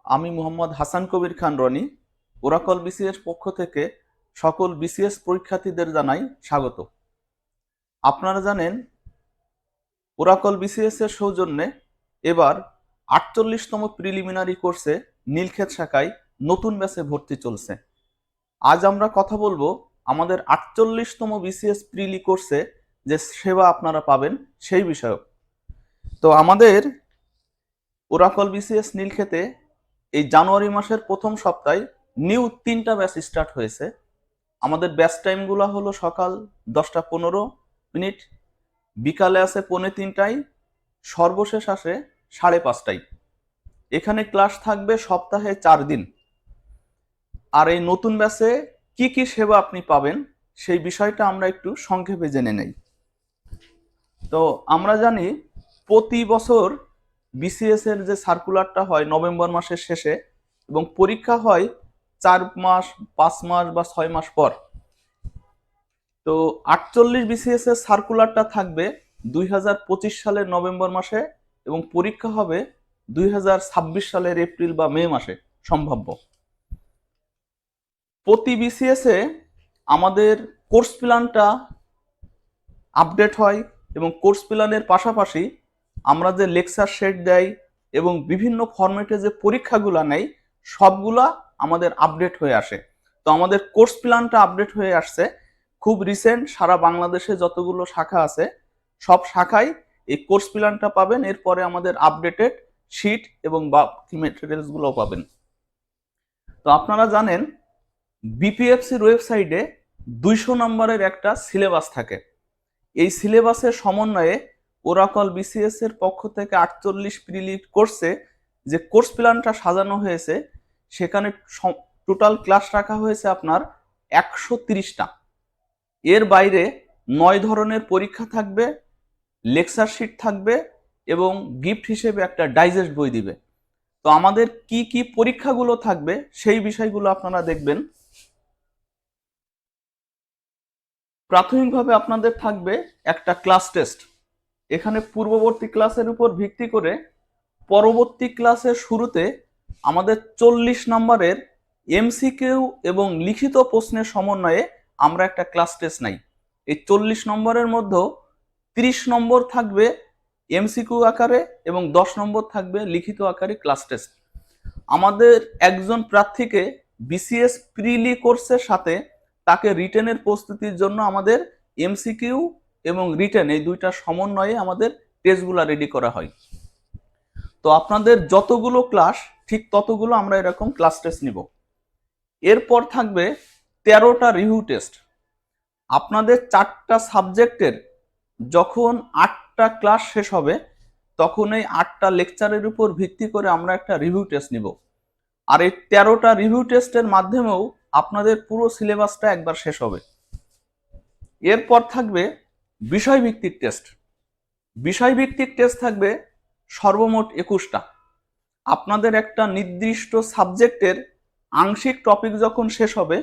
আমি Mohammad Hasan Kabir Khan Roni. Oracle BCS পক্ষ থেকে সকল বিসিএস পরীক্ষার্থীদের জানাই স্বাগত। আপনারা জানেন, ওরাকল বিসিএস এর সৌজন্যে এবার ৪৮তম প্রিলিমিনারি কোর্সে নীলক্ষেত শাখায় নতুন ব্যাচে ভর্তি চলছে। আজ আমরা কথা বলবো আমাদের ৪৮তম বিসিএস প্রিলি কোর্সে যে সেবা আপনারা পাবেন সেই বিষয়ে। তো আমাদের ওরাকল বিসিএস নীলক্ষেতে এই জানুয়ারি মাসের প্রথম সপ্তাহে নিউ ৩টা ব্যাচ স্টার্ট হয়েছে। আমাদের ব্যাচ টাইমগুলো হলো সকাল 10টা 15 মিনিট, বিকালে আছে 2:45টায়, সর্বশেষ আসে 5:30টায়। এখানে ক্লাস থাকবে সপ্তাহে 4 দিন। আর এই নতুন ব্যাচে কি কি সেবা আপনি পাবেন সেই বিষয়টা আমরা একটু সংক্ষেপে জেনে নেই। তো আমরা জানি প্রতি বছর বিসিএস এর যে সার্কুলারটা হয় নভেম্বর মাসের শেষে এবং পরীক্ষা হয় 4 মাস, 5 মাস বা 6 মাস পর। তো 48 বিসিএস এর সার্কুলারটা থাকবে 2025 সালের নভেম্বর মাসে এবং পরীক্ষা হবে 2026 সালের এপ্রিল বা মে মাসে সম্ভাব্য। প্রতি বিসিএস এ আমাদের কোর্স প্ল্যানটা আপডেট হয় এবং কোর্স প্ল্যানের পাশাপাশি আমরা যে লেকচার সেট দেই এবং বিভিন্ন ফরম্যাটে যে পরীক্ষাগুলো নেই সবগুলা আমাদের আপডেট হয়ে আসে। তো আমাদের কোর্স প্ল্যানটা আপডেট হয়ে আসছে খুব রিসেন্ট। সারা বাংলাদেশে যতগুলো শাখা আছে সব শাখায় এই কোর্স প্ল্যানটা পাবেন। এরপরে আমাদের আপডেটেড শিট এবং বাকি ম্যাটেরিয়ালসগুলো পাবেন। তো আপনারা জানেন বিপিএফসির ওয়েবসাইটে 200 নম্বরের একটা সিলেবাস থাকে। এই সিলেবাসের সমন্বয়ে ওরাকল বিসিএস এর পক্ষ থেকে 48 প্রিলি কোর্সে যে কোর্স প্ল্যানটা সাজানো হয়েছে সেখানে টোটাল ক্লাস রাখা হয়েছে আপনার 130টা। এর বাইরে 9 ধরনের পরীক্ষা থাকবে, লেকচার শিট থাকবে এবং গিফট হিসেবে একটা ডাইজেস্ট বই দিবে। তো আমাদের কি কি পরীক্ষাগুলো থাকবে সেই বিষয়গুলো আপনারা দেখবেন। প্রাথমিকভাবে আপনাদের থাকবে একটা ক্লাস টেস্ট। এখানে পূর্ববর্তী ক্লাসের উপর ভিত্তি করে পরবর্তী ক্লাসের শুরুতে আমাদের 40 নম্বরের এমসিকিউ এবং লিখিত প্রশ্নের সমন্বয়ে আমরা একটা ক্লাস টেস্ট নেই। এই 40 নম্বরের মধ্যে 30 নম্বর থাকবে এমসিকিউ আকারে এবং 10 নম্বর থাকবে লিখিত আকারে ক্লাস টেস্ট। আমাদের একজন প্রার্থীকে বিসিএস প্রিলি কোর্সের সাথে তাকে রিটেনের প্রস্তুতির জন্য আমাদের এমসিকিউ এবং রিটেন এই দুইটা সমন্বয়ে আমাদের টেস্টগুলো রেডি করা হয়। তো আপনাদের যতগুলো ক্লাস ঠিক ততগুলো আমরা এরকম ক্লাস টেস্ট নিব। এরপর থাকবে 13টা রিভিউ টেস্ট। আপনাদের 4টা সাবজেক্টের যখন 8টা ক্লাস শেষ হবে তখন এই 8টা লেকচারের উপর ভিত্তি করে আমরা একটা রিভিউ টেস্ট নিব। আর এই 13টা রিভিউ টেস্টের মাধ্যমেও আপনাদের পুরো সিলেবাসটা একবার শেষ হবে। এরপর থাকবে বিষয়ভিত্তিক টেস্ট। বিষয়ভিত্তিক টেস্ট থাকবে সর্বমোট 21টা। আপনাদের একটা নির্দিষ্ট সাবজেক্টের আংশিক টপিক যখন শেষ হবে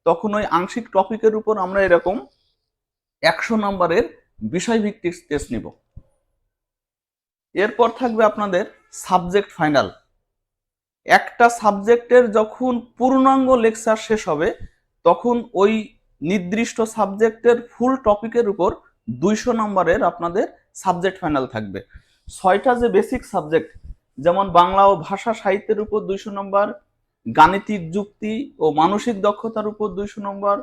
তখন ওই আংশিক টপিকের উপর আমরা এরকম 100 নম্বরের বিষয়ভিত্তিক টেস্ট নিব। এরপর থাকবে আপনাদের সাবজেক্ট ফাইনাল। একটা সাবজেক্টের যখন পূর্ণাঙ্গ লেকচার শেষ হবে তখন ওই নির্দিষ্ট সাবজেক্টের ফুল টপিকের উপর 200 নম্বরের আপনাদের সাবজেক্ট ফাইনাল থাকবে। 6টা যে বেসিক সাবজেক্ট যেমন বাংলা ও ভাষা সাহিত্যের উপর 200 নম্বর, গাণিতিক যুক্তি ও মানসিক দক্ষতার উপর 200 নম্বর,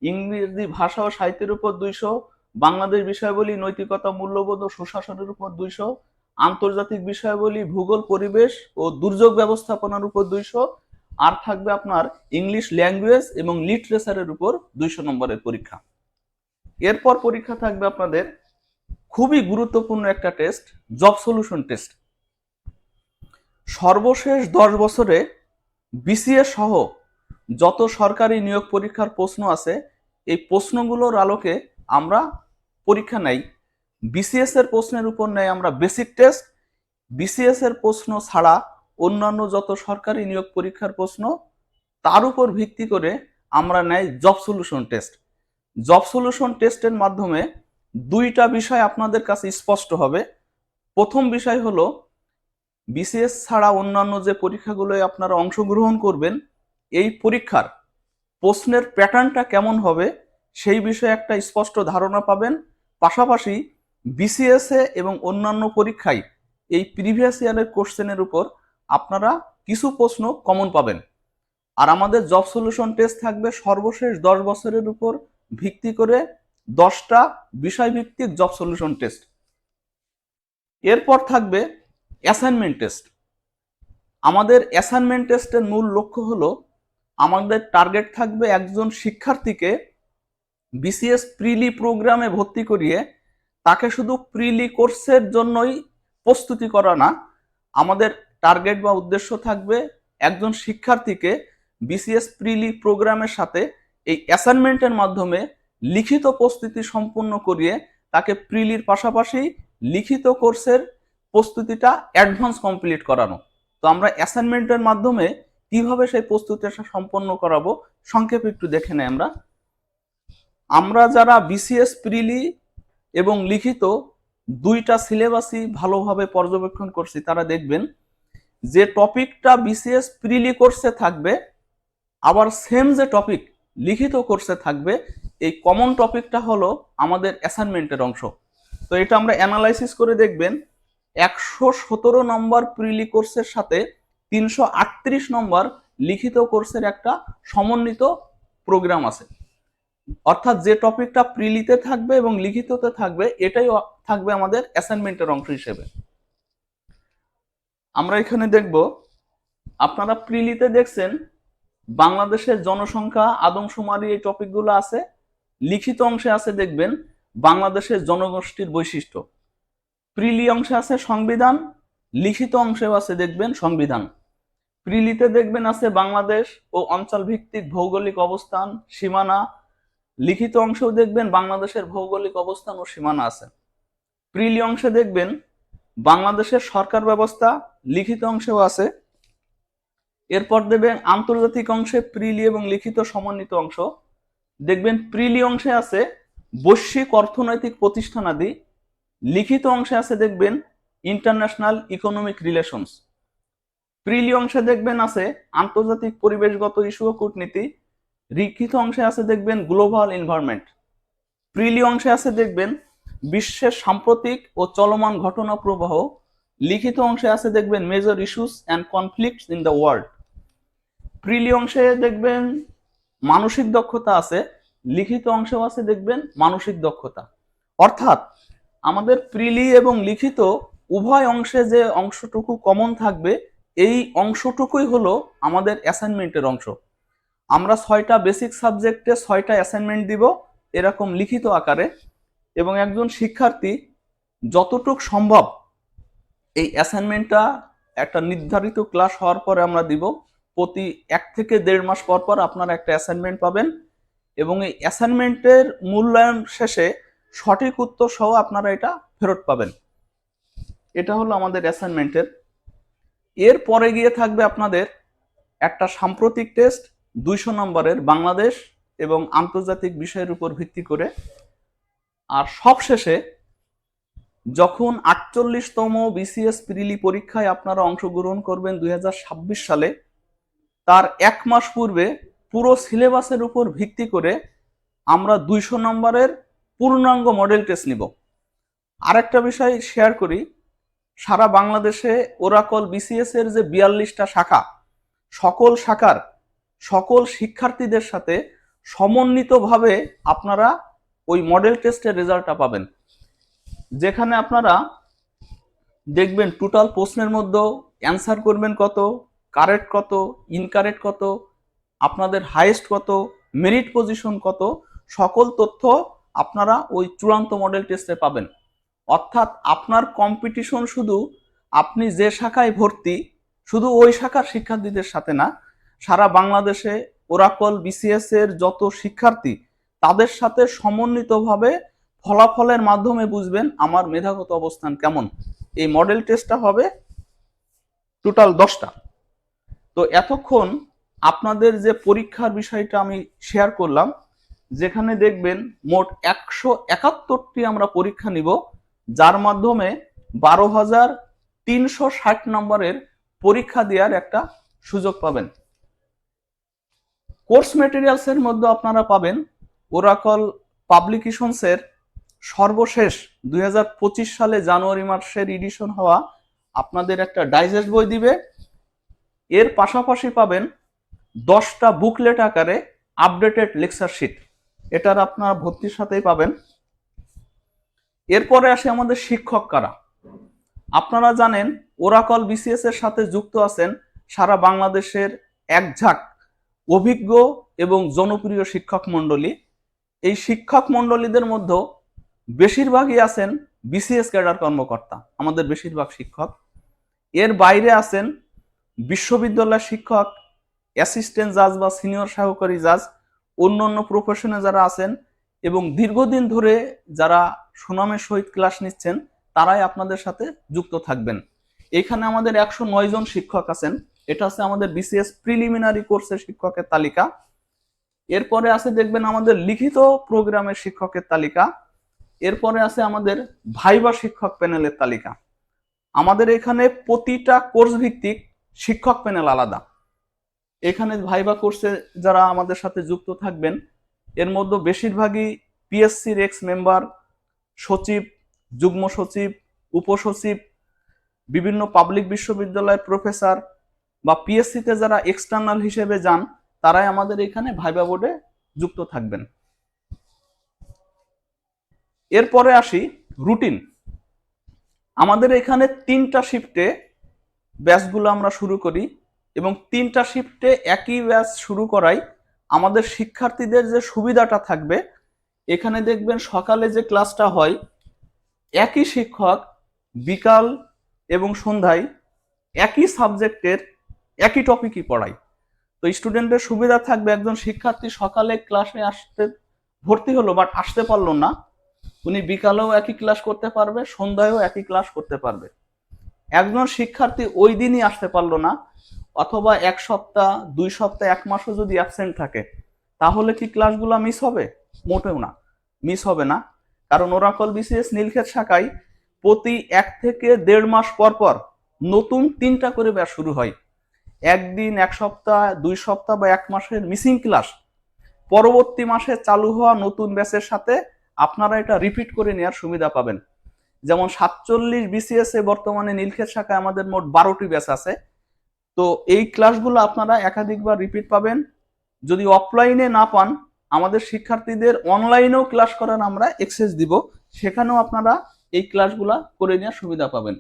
ইংরেজি ভাষা ও সাহিত্যের উপর 200, বাংলাদেশ বিষয়াবলী, নৈতিকতা, মূল্যবোধ ও সুশাসনের উপর 200, আন্তর্জাতিক বিষয়াবলী, ভূগোল, পরিবেশ ও দুর্যোগ ব্যবস্থাপনার উপর 200, আর থাকবে আপনার ইংলিশ ল্যাঙ্গুয়েজ এবং লিটারেচারের উপর 200 নম্বরের পরীক্ষা। এরপর পরীক্ষা থাকবে আপনাদের খুবই গুরুত্বপূর্ণ একটা টেস্ট, জব সলিউশন টেস্ট। সর্বশেষ 10 বছরে বিসিএস সহ যত সরকারি নিয়োগ পরীক্ষার প্রশ্ন আছে এই প্রশ্নগুলোর আলোকে আমরা পরীক্ষা নেই। বিসিএস এর প্রশ্নের উপর নেই আমরা বেসিক টেস্ট। বিসিএস এর প্রশ্ন ছাড়া অন্যান্য যত সরকারি নিয়োগ পরীক্ষার প্রশ্ন তার উপর ভিত্তি করে আমরা নেই job solution test. Job solution টেস্টের মাধ্যমে দুইটা বিষয় আপনাদের কাছে স্পষ্ট হবে। প্রথম বিষয় হলো বিসিএস ছাড়া অন্যান্য যে পরীক্ষাগুলোয় আপনারা অংশগ্রহণ করবেন, এই পরীক্ষার প্রশ্নের প্যাটার্নটা কেমন হবে সেই বিষয়ে একটা স্পষ্ট ধারণা পাবেন। পাশাপাশি বিসিএসএ এবং অন্যান্য পরীক্ষায় এই প্রিভিয়াস ইয়ারের কোশ্চেনের উপর আপনারা কিছু প্রশ্ন কমন পাবেন। আর আমাদের জব সলিউশন টেস্ট থাকবে সর্বশেষ 10 বছরের উপর ভিত্তি করে 10টা বিষয়ভিত্তিক জব সলিউশন টেস্ট। এরপর থাকবে অ্যাসাইনমেন্ট টেস্ট। আমাদের অ্যাসাইনমেন্ট টেস্টের মূল লক্ষ্য হলো আমাদের টার্গেট থাকবে একজন শিক্ষার্থীকে বিসিএস প্রিলি প্রোগ্রামে ভর্তি করিয়ে তাকে শুধু প্রিলি কোর্সের জন্যই প্রস্তুতি করা না, আমাদের টার্গেট বা উদ্দেশ্য থাকবে একজন শিক্ষার্থীকে বিসিএস প্রিলি প্রোগ্রামের সাথে এই অ্যাসাইনমেন্টের মাধ্যমে লিখিত প্রস্তুতি সম্পূর্ণ করিয়ে তাকে প্রিলির পাশাপাশি লিখিত কোর্সের প্রস্তুতিটা অ্যাডভান্স কমপ্লিট করানো। তো আমরা অ্যাসাইনমেন্টের মাধ্যমে কিভাবে সেই প্রস্তুতিটা সম্পন্ন করাবো সংক্ষেপে একটু দেখে নেই। আমরা যারা বিসিএস প্রিলি এবং লিখিত দুইটা সিলেবাসই ভালোভাবে পর্যবেক্ষণ করছি তারা দেখবেন যে টপিকটা বিসিএস প্রিলি কোর্সে থাকবে আবার সেম যে টপিক লিখিত কোর্সে থাকবে, এই কমন টপিকটা হলো আমাদের অ্যাসাইনমেন্টের অংশ। তো এটা আমরা অ্যানালাইসিস করে দেখবেন 117 নম্বর প্রিলি কোর্সের সাথে 338 নম্বর লিখিত কোর্সের একটা সমন্বিত প্রোগ্রাম আছে। অর্থাৎ যে টপিকটা প্রিলিতে থাকবে এবং লিখিততে থাকবে এটাই থাকবে আমাদের অ্যাসাইনমেন্টের অংশ হিসেবে। আমরা এখানে দেখব, আপনারা প্রিলিতে দেখছেন বাংলাদেশের জনসংখ্যা আদমশুমারি এই টপিকগুলো আছে, লিখিত অংশে আছে দেখবেন বাংলাদেশের জনগোষ্ঠীর বৈশিষ্ট্য, প্রিলি অংশে আছে সংবিধান, লিখিত অংশেও আছে দেখবেন সংবিধান। প্রিলিতে দেখবেন আছে বাংলাদেশ ও অঞ্চল ভিত্তিক ভৌগোলিক অবস্থান, সীমানা, লিখিত অংশেও দেখবেন বাংলাদেশের ভৌগোলিক অবস্থান ও সীমানা আছে। প্রিলি অংশে দেখবেন বাংলাদেশের সরকার ব্যবস্থা, লিখিত অংশেও আছে। এরপর দেখবেন আন্তর্জাতিক অংশে প্রিলি এবং লিখিত সমন্বিত অংশ দেখবেন। প্রিলি অংশে আছে বৈশ্বিক অর্থনৈতিক প্রতিষ্ঠানাদি, লিখিত অংশে আছে দেখবেন ইন্টারন্যাশনাল ইকোনমিক রিলেশনস। প্রিলি অংশে দেখবেন আছে আন্তর্জাতিক পরিবেশগত ইস্যু ও কূটনীতি, লিখিত অংশে আছে দেখবেন গ্লোবাল এনভায়রনমেন্ট। প্রিলি অংশে আছে দেখবেন বিশ্বের সাম্প্রতিক ও চলমান ঘটনা প্রবাহ, লিখিত অংশে আছে দেখবেন major issues and conflicts in the world. প্রিলি অংশে দেখবেন মানসিক দক্ষতা আছে, লিখিত অংশেও আছে দেখবেন মানসিক দক্ষতা। অর্থাৎ আমাদের প্রিলি এবং লিখিত উভয় অংশে যে অংশটুকু কমন থাকবে এই অংশটুকুই হলো আমাদের অ্যাসাইনমেন্টের অংশ। আমরা 6টা বেসিক সাবজেক্টে 6টা অ্যাসাইনমেন্ট দিব এরকম লিখিত আকারে, এবং একজন শিক্ষার্থী যতটুক সম্ভব এই অ্যাসাইনমেন্টটা একটা নির্ধারিত ক্লাস হওয়ার পরে আমরা দিব। প্রতি 1 থেকে 1.5 মাস পর পর আপনারা একটা অ্যাসাইনমেন্ট পাবেন এবং এই অ্যাসাইনমেন্টের মূল্যায়ন শেষে সঠিক উত্তর সহ আপনারা এটা ফেরত পাবেন। এটা হলো আমাদের অ্যাসাইনমেন্টের। এর পরে গিয়ে থাকবে আপনাদের একটা সাম্প্রতিক টেস্ট 200 নম্বরের বাংলাদেশ এবং আন্তর্জাতিক বিষয়ের উপর ভিত্তি করে। আর সবশেষে যখন 48তম বিসিএস প্রিলি পরীক্ষায় আপনারা অংশগ্রহণ করবেন 2026 সালে, তার 1 মাস পূর্বে পুরো সিলেবাসের উপর ভিত্তি করে আমরা 200 নম্বরের পূর্ণাঙ্গ মডেল টেস্ট নিব। আরেকটা বিষয় শেয়ার করি, সারা বাংলাদেশে ওরাকল বিসিএস এর যে 42টা শাখা, সকল শাখার সকল শিক্ষার্থীদের সাথে সমন্বিতভাবে আপনারা ওই মডেল টেস্টের রেজাল্টটা পাবেন, যেখানে আপনারা দেখবেন টোটাল প্রশ্নের মধ্যে অ্যান্সার করবেন কত, কারেক্ট কত, ইনকারেক্ট কত, আপনাদের হাইয়েস্ট কত, মেরিট পজিশন কত, সকল তথ্য আপনারা ওই চূড়ান্ত মডেল টেস্টে পাবেন। অর্থাৎ আপনার কম্পিটিশন শুধু আপনি যে শাখায় ভর্তি শুধু ওই শাখার শিক্ষার্থীদের সাথে না, সারা বাংলাদেশে ওরাকল বিসিএস এর যত শিক্ষার্থী তাদের সাথে সমন্বিতভাবে ফলাফলের মাধ্যমে বুঝবেন আমার মেধাগত অবস্থান কেমন। এই মডেল টেস্টটা হবে টোটাল 10টা। তো এতক্ষণ আপনাদের যে পরীক্ষার বিষয়টা আমি শেয়ার করলাম, যেখানে দেখবেন মোট 171টি আমরা পরীক্ষা নিব, যার মাধ্যমে 360 নম্বরের পরীক্ষা দেওয়ার একটা সুযোগ পাবেন। কোর্স মেটেরিয়ালস এর মধ্যে আপনারা পাবেন ওরাকল পাবলিকেশনস এর সর্বশেষ 2025 সালে জানুয়ারি মাসের এডিশন হওয়া আপনাদের একটা ডাইজেস্ট বই দিবে। এর পাশাপাশি পাবেন 10টা বুকলেট আকারে আপডেটেড লেকচার শিট, এটার আপনার ভর্তির সাথেই পাবেন। এরপরে আসে আমাদের শিক্ষক কারা। আপনারা জানেন ওরাকল বিসিএস এর সাথে যুক্ত আছেন সারা বাংলাদেশের একঝাঁক অভিজ্ঞ এবং জনপ্রিয় শিক্ষক মণ্ডলী। এই শিক্ষক মণ্ডলীদের মধ্যে বেশিরভাগই আছেন বিসিএস ক্যাডার কর্মকর্তা, আমাদের বেশিরভাগ শিক্ষক। এর বাইরে আছেন বিশ্ববিদ্যালয় শিক্ষক, অ্যাসিস্ট্যান্ট জাজ বা সিনিয়র সহকারী জাজ, অন্য প্রফেশনে যারা আছেন এবং দীর্ঘদিন ধরে যারা সুনামের সহিত ক্লাস নিচ্ছেন তারাই আপনাদের সাথে যুক্ত থাকবেন। এখানে আমাদের 109 জন শিক্ষক আছেন। এটা আছে আমাদের বিসিএস প্রিলিমিনারি কোর্সের শিক্ষকের তালিকা। এরপরে আছে দেখবেন আমাদের লিখিত প্রোগ্রামের শিক্ষকের তালিকা। এরপরে আছে আমাদের ভাইবা শিক্ষক প্যানেলের তালিকা। আমাদের এখানে প্রতিটা কোর্স ভিত্তিক শিক্ষক প্যানেল আলাদা। এখানে ভাইবা কোর্সে যারা আমাদের সাথে যুক্ত থাকবেন এর মধ্যে বেশিরভাগই পিএসসির এক্স মেম্বার, সচিব, যুগ্ম সচিব, উপসচিব, বিভিন্ন পাবলিক বিশ্ববিদ্যালয়ের প্রফেসর বা পিএসসিতে যারা এক্সটার্নাল হিসেবে যান তারাই আমাদের এখানে ভাইবা বোর্ডে যুক্ত থাকবেন। এরপরে আসি রুটিন। আমাদের এখানে 3টা শিফটে ব্যাচগুলো আমরা শুরু করি এবং 3টা শিফটে একই ব্যাচ শুরু করাই আমাদের শিক্ষার্থীদের যে সুবিধাটা থাকবে, এখানে দেখবেন সকালে যে ক্লাসটা হয় একই শিক্ষক বিকাল এবং সন্ধ্যায় একই সাবজেক্টের একই টপিকই পড়ায়। তো স্টুডেন্টের সুবিধা থাকবে, একজন শিক্ষার্থী সকালে ক্লাসে আসতে ভর্তি হলো বাট আসতে পারলো না, উনি বিকালেও একই ক্লাস করতে পারবে, সন্ধ্যায়ও একই ক্লাস করতে পারবে। একজন শিক্ষার্থী ওই দিনই আসতে পারলো না অথবা 1 সপ্তাহ, 2 সপ্তাহ, 1 মাসও যদি অ্যাবসেন্ট থাকে তাহলে কি ক্লাসগুলো মিস হবে? মোটেও না, মিস হবে না। কারণ ওরাকল বিসিএস নীলক্ষেত শাখায় প্রতি 1 থেকে 1.5 মাস পর পর নতুন 3টা করে ব্যাচ শুরু হয়। একদিন, 1 সপ্তাহ, 2 সপ্তাহ বা 1 মাসের মিসিং ক্লাস পরবর্তী মাসে চালু হওয়া নতুন ব্যাচের সাথে আপনারা এটা রিপিট করে নেওয়ার সুবিধা পাবেন। যেমন 47 বিসিএস এ বর্তমানে নীলক্ষেত শাখায় আমাদের মোট 12টি ব্যাচ আছে। তো এই ক্লাসগুলো আপনারা একাধিকবার রিপিট পাবেন। যদি অফলাইনে না পান আমাদের শিক্ষার্থীদের অনলাইনেও ক্লাস করার আমরা অ্যাক্সেস দিব, সেখানেও আপনারা এই ক্লাসগুলো করে নেওয়ার সুবিধা পাবেন।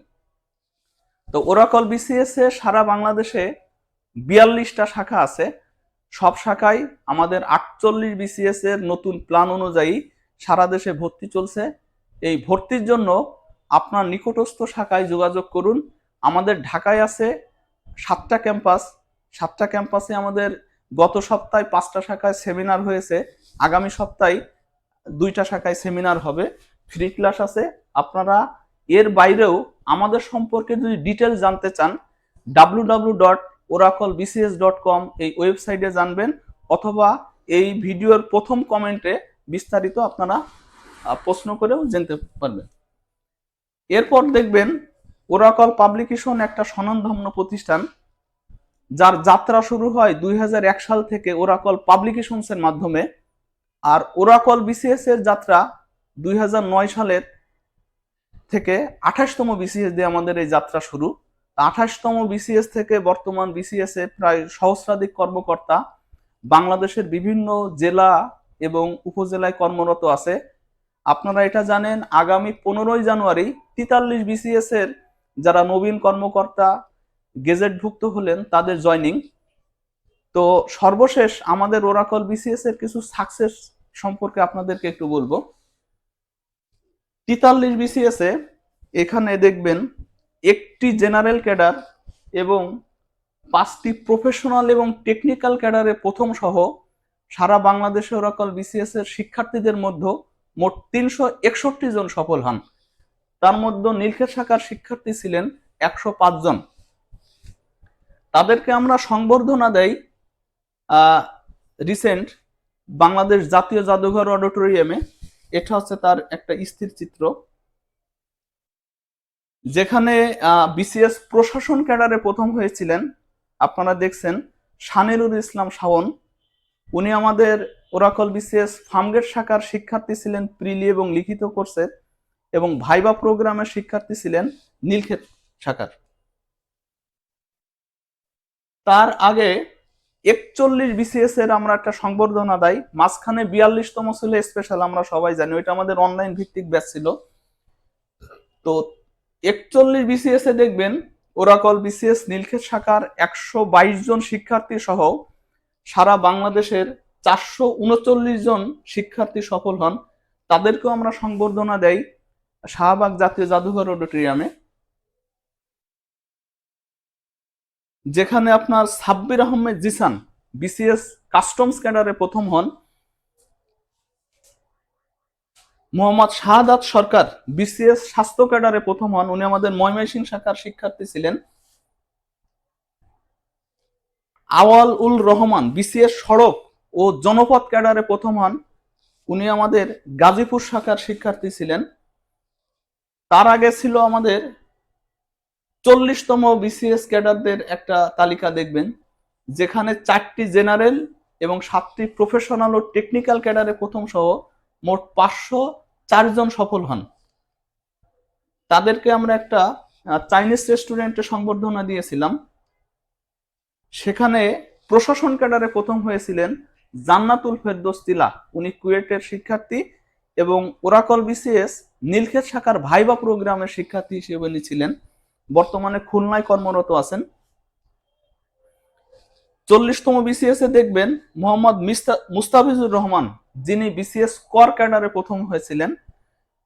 তো ওরাকল বিসিএস এ সারা বাংলাদেশে 42টা শাখা আছে। সব শাখায় আমাদের 48 বিসিএস এর নতুন প্ল্যান অনুযায়ী সারা দেশে ভর্তি চলছে। এই ভর্তির জন্য আপনার নিকটস্থ শাখায় যোগাযোগ করুন। আমাদের ঢাকায় আছে 7টা ক্যাম্পাস। 7টা ক্যাম্পাসে আমাদের গত সপ্তাহে 5টা শাখায় সেমিনার হয়েছে, আগামী সপ্তাহে 2টা শাখায় সেমিনার হবে, ফ্রি ক্লাস আছে। আপনারা এর বাইরেও আমাদের সম্পর্কে যদি ডিটেল জানতে চান www.oracolbcs.com এই ওয়েবসাইটে জানবেন, অথবা এই ভিডিওর প্রথম কমেন্টে বিস্তারিত আপনারা প্রশ্ন করেও জানতে পারবেন। এরপর দেখবেন ওরাকল পাবলিকেশন একটা স্বনামধন্য প্রতিষ্ঠান, যার যাত্রা শুরু হয় 2001 সাল থেকে ওরাকল পাবলিকেশনস এর মাধ্যমে। আর ওরাকল বিসিএস এর যাত্রা 2009 সালের থেকে 28তম বিসিএস দিয়ে আমাদের এই যাত্রা শুরু। 28তম বিসিএস থেকে বর্তমান বিসিএস এ প্রায় সহস্রাধিক কর্মকর্তা বাংলাদেশের বিভিন্ন জেলা এবং উপজেলায় কর্মরত আছে। আপনারা এটা জানেন আগামী 15ই জানুয়ারি 43 বিসিএস এর যারা নবীন কর্মকর্তা গেজেটভুক্ত হলেন তাদের জয়নিং। তো সর্বশেষ আমাদের ওরাকল বিসিএস এর কিছু সাকসেস সম্পর্কে আপনাদেরকে একটু বলবো। 43 বিসিএস এ এখানে দেখবেন একটি জেনারেল ক্যাডার এবং 5টি প্রফেশনাল এবং টেকনিক্যাল ক্যাডারে প্রথম সহ সারা বাংলাদেশে ওরাকল বিসিএস এর শিক্ষার্থীদের মধ্যে মোট 361 জন সফল হন। তার মধ্যে নীলক্ষেত শাখার শিক্ষার্থী ছিলেন 105 জন। তাদেরকে আমরা সংবর্ধনা দেই রিসেন্ট বাংলাদেশ জাতীয় জাদুঘর অডিটোরিয়ামে। এটা হচ্ছে তার একটা স্থির চিত্র। যেখানে বিসিএস প্রশাসন ক্যাডারে প্রথম হয়েছিলেন আপনারা দেখছেন শানিরুল ইসলাম শাওন। উনি আমাদের ওরাকল বিসিএস ফার্মগেট শাখার শিক্ষার্থী ছিলেন প্রিলি এবং লিখিত কোর্সের, এবং ভাইবা প্রোগ্রামের শিক্ষার্থী ছিলেন নীলক্ষেত শাখার। তার আগে 41 বিসিএস এর আমরা একটা সংবর্ধনা দেই, মাঝখানে 42তম ছিল স্পেশাল, আমরা সবাই জানি ওইটা আমাদের অনলাইন ভিত্তিক ব্যাচ ছিল। তো 41 বিসিএস এ দেখবেন ওরাকল বিসিএস নীলক্ষেত শাখার 122 জন শিক্ষার্থী সহ সারা বাংলাদেশের 439 জন শিক্ষার্থী সফল হন। তাদেরকেও আমরা সংবর্ধনা দেই শাহবাগ জাতীয় জাদুঘর অডিটোরিয়ামে, যেখানে আপনার সাব্বির আহমেদ জিসান বিসিএস কাস্টমস ক্যাডারে প্রথম হন। মোহাম্মদ শাহাদাত সরকার বিসিএস স্বাস্থ্য ক্যাডারে প্রথম হন, উনি আমাদের ময়মনসিংহ শাখার শিক্ষার্থী ছিলেন। আওয়াল উল রহমান বিসিএস সড়ক ও জনপথ ক্যাডারে প্রথম হন, উনি আমাদের গাজীপুর শাখার শিক্ষার্থী ছিলেন। তার আগে ছিল আমাদের 40তম বিসিএস ক্যাডারদের একটা তালিকা দেখবেন, যেখানে 4টি জেনারেল এবং 7টি প্রফেশনাল ও টেকনিক্যাল ক্যাডারে প্রথম সহ মোট 504 জন সফল হন। তাদেরকে আমরা একটা চাইনিজ রেস্টুরেন্টে সংবর্ধনা দিয়েছিলাম। সেখানে প্রশাসন ক্যাডারে প্রথম হয়েছিলেন জান্নাতুল ফেরদৌস তিলা, উনি কুয়েটের শিক্ষার্থী এবং ওরাকল বিসিএস নীলক্ষেত শাখার ভাইবা প্রোগ্রামের শিক্ষার্থী হিসেবে উনি ছিলেন, বর্তমানে খুলনায় কর্মরত আছেন। 40তম বিসিএস এ দেখবেন মোহাম্মদ মুস্তাফিজুর রহমান, যিনি বিসিএস কর ক্যাডারে প্রথম হয়েছিলেন,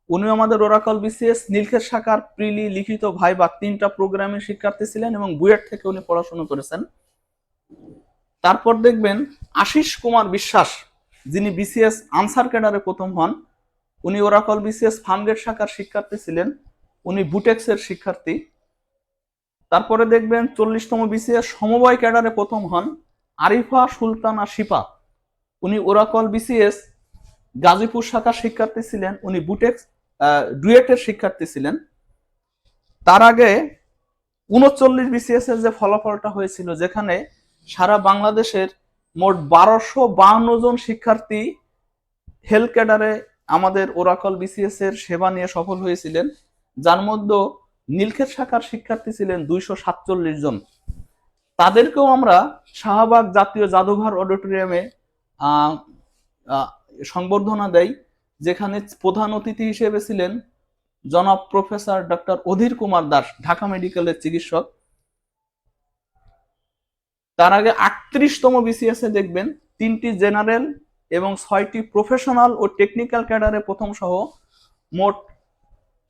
উনি আমাদের ওরাকল বিসিএস নীলক্ষেত শাখার প্রিলি লিখিত ভাইবা 3টা প্রোগ্রামের শিক্ষার্থী ছিলেন এবং বুয়েট থেকে উনি পড়াশোনা করেছেন। তারপর দেখবেন আশিস কুমার বিশ্বাস, যিনি বিসিএস আনসার ক্যাডারে প্রথম হন, উনি ওরাকল বিসিএস ফার্মগেট শাখার শিক্ষার্থী ছিলেন, উনি বুটেক্সের শিক্ষার্থী। তারপরে দেখবেন 40তম বিসিএস সমবায় ক্যাডারে প্রথম হন আরিফা সুলতানা শিপা, উনি ওরাকল বিসিএস গাজীপুর শাখার শিক্ষার্থী ছিলেন, উনি বুটেক্স ডুয়েটের শিক্ষার্থী ছিলেন। তার আগে 39 বিসিএস এর যে ফলাফলটা হয়েছিল, যেখানে সারা বাংলাদেশের মোট 1252 জন শিক্ষার্থী হেলথ ক্যাডারে আমাদের ওরাকল বিসিএস এর সেবা নিয়ে সফল হয়েছিলেন, যার মধ্যে নীলক্ষেত শাখার শিক্ষার্থী ছিলেন 247 জন। তাদেরকেও আমরা শাহবাগ জাতীয় জাদুঘর অডিটোরিয়ামে সংবর্ধনা দেই, যেখানে প্রধান অতিথি হিসেবে ছিলেন জনাব প্রফেসর ডক্টর অধীর কুমার দাস, ঢাকা মেডিকেলের চিকিৎসক। তার আগে 38তম বিসিএস এ দেখবেন 3টি জেনারেল এবং 6টি প্রফেশনাল ও টেকনিক্যাল ক্যাডারে প্রথম সহ মোট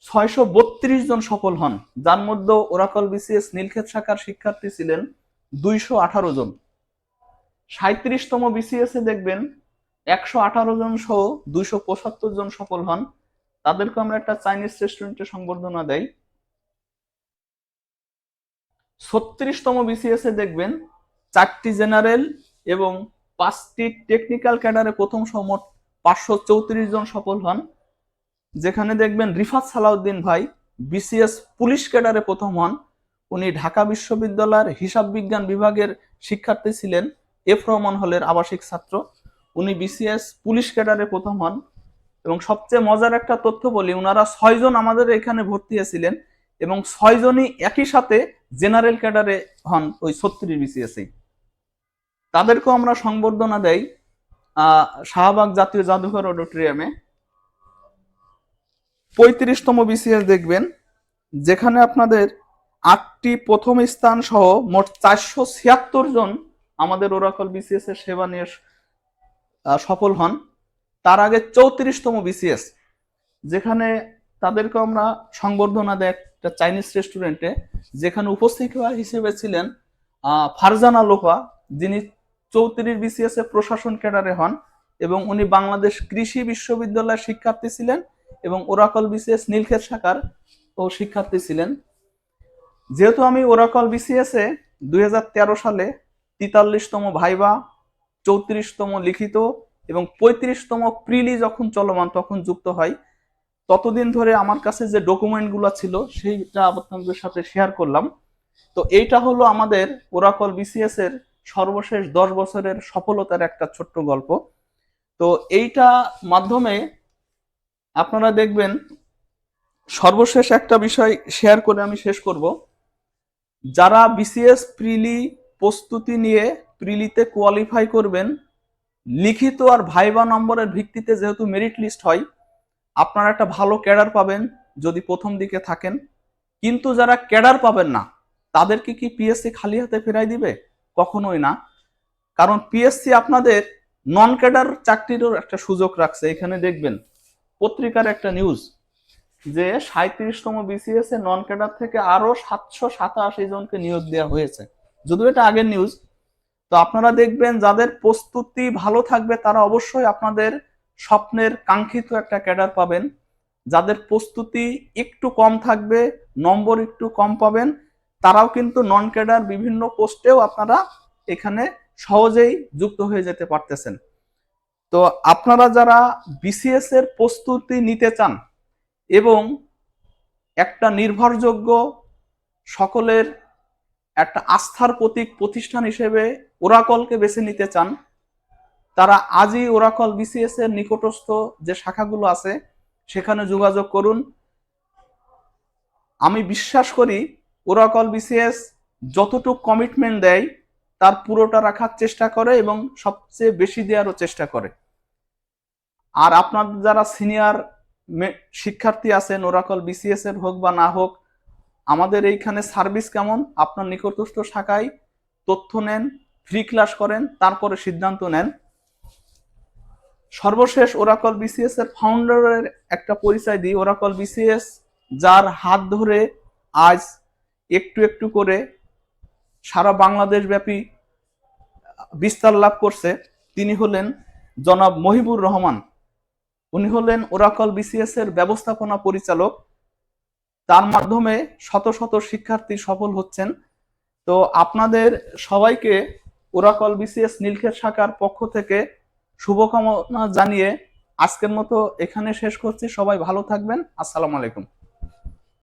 632 জন সফল হন, যার মধ্যে ওরাকল বিসিএস নীলক্ষেত শাখার শিক্ষার্থী ছিলেন 218 জন। 37তম বিসিএস এ দেখবেন 118 জন সহ 275 জন সফল হন, তাদেরকে আমরা একটা চাইনিজ রেস্টুরেন্টে সংবর্ধনা দেই। 36তম বিসিএস এ দেখবেন 4টি জেনারেল এবং 5টি টেকনিক্যাল ক্যাডারে প্রথম সহ মোট 534 জন সফল হন, যেখানে দেখবেন রিফাত সালাউদ্দিন ভাই বিসিএস পুলিশ ক্যাডারে প্রথম হন, উনি ঢাকা বিশ্ববিদ্যালয়ের হিসাব বিজ্ঞান বিভাগের শিক্ষার্থী ছিলেন, এফ রহমান হলের আবাসিক ছাত্র, উনি বিসিএস পুলিশ ক্যাডারে প্রথম হন। এবং সবচেয়ে মজার একটা তথ্য বলি, ওনারা 6 জন আমাদের এখানে ভর্তি হয়েছিলেন এবং 6 জনই একই সাথে জেনারেল ক্যাডারে হন ওই 36 বিসিএস এ। তাদেরকেও আমরা সংবর্ধনা দেই শাহবাগ জাতীয় জাদুঘর অডিটোরিয়ামে। 35তম বিসিএস দেখবেন, যেখানে আপনাদের 8টি প্রথম স্থান সহ মোট 476 জন আমাদের ওরাকল বিসিএস এর সেবা নিয়ে সফল হন। তার আগে 34তম বিসিএস, যেখানে তাদেরকে আমরা সংবর্ধনা দেই একটা চাইনিজ রেস্টুরেন্টে, যেখানে উপস্থিত হিসেবে ছিলেন ফারজানা লোপা, যিনি 34 বিসিএস এ প্রশাসন ক্যাডারে হন এবং উনি বাংলাদেশ কৃষি বিশ্ববিদ্যালয়ের শিক্ষার্থী ছিলেন এবং ওরাকল বিসিএস নীলক্ষেত শাখার ও শিক্ষার্থী ছিলেন। যেহেতু আমি ওরাকল বিসিএস এ 2013 সালে 43তম ভাইবা, 34তম লিখিত এবং 35তম প্রিলি যখন চলমান তখন যুক্ত হয়, ততদিন ধরে আমার কাছে যে ডকুমেন্টগুলো ছিল সেইটা আপনাদের সাথে শেয়ার করলাম। তো এইটা হলো আমাদের ওরাকল বিসিএস এর সর্বশেষ 10 বছরের সফলতার একটা ছোট্ট গল্প। তো এইটা মাধ্যমে আপনারা দেখবেন, সর্বশেষ একটা বিষয় শেয়ার করে আমি শেষ করব। যারা বিসিএস প্রিলি প্রস্তুতি নিয়ে প্রিলিতে কোয়ালিফাই করবেন, লিখিত আর ভাইবা নম্বরের ভিত্তিতে যেহেতু মেরিট লিস্ট হয়, আপনারা একটা ভালো ক্যাডার পাবেন যদি প্রথম দিকে থাকেন। কিন্তু যারা ক্যাডার পাবেন না, তাদেরকে কি পিএসসি খালি হাতে ফেরাই দিবে? কখনোই না। কারণ পিএসসি আপনাদের নন ক্যাডার চাকরিরও একটা সুযোগ রাখছে। এখানে দেখবেন পত্রিকার একটা নিউজ যে 37তম বিসিএস এ নন ক্যাডার থেকে আরো 787 জনকে নিয়োগ দেওয়া হয়েছে, যদিও এটা আগের নিউজ। তো আপনারা দেখবেন যাদের প্রস্তুতি ভালো থাকবে তারা অবশ্যই আপনাদের স্বপ্নের কাঙ্ক্ষিত একটা ক্যাডার পাবেন। যাদের প্রস্তুতি একটু কম থাকবে, নম্বর একটু কম পাবেন, তারাও কিন্তু নন ক্যাডার বিভিন্ন পোস্টেও আপনারা এখানে সহজেই যুক্ত হয়ে যেতে পারতেছেন। তো আপনারা যারা বিসিএস এর প্রস্তুতি নিতে চান এবং একটা নির্ভরযোগ্য, সকলের একটা আস্থার প্রতীক প্রতিষ্ঠান হিসেবে ওরাকলকে বেছে নিতে চান, তারা আজই ওরাকল বিসিএস এর নিকটস্থ যে শাখাগুলো আছে সেখানে যোগাযোগ করুন। আমি বিশ্বাস করি ওরাকল বিসিএস যতটুকু কমিটমেন্ট দেয় তার পুরোটা রাখার চেষ্টা করে এবং সবচেয়ে বেশি দেওয়ারও চেষ্টা করে। আর আপনার যারা সিনিয়র শিক্ষার্থী আছেন, ওরাকল বিসিএস এর হোক বা না হোক, আমাদের এইখানে সার্ভিস কেমন, আপনার নিকটস্থ শাখায় তথ্য নেন, ফ্রি ক্লাস করেন, তারপরে সিদ্ধান্ত নেন। সর্বশেষ ওরাকল বিসিএস এর ফাউন্ডারের একটা পরিচয় দিই। ওরাকল বিসিএস যার হাত ধরে আজ একটু একটু করে সারা বাংলাদেশ ব্যাপী বিস্তার লাভ করছে, তিনি হলেন জনাব মহিবুর রহমান। উনি হলেন ওরাকল বিসিএস এর ব্যবস্থাপনা পরিচালক। তার মাধ্যমে শত শত শিক্ষার্থী সফল হচ্ছেন। তো আপনাদের সবাইকে ওরাকল বিসিএস নীলক্ষেত শাখার পক্ষ থেকে শুভকামনা জানিয়ে আজকের মতো এখানে শেষ করছি। সবাই ভালো থাকবেন। আসসালামু আলাইকুম।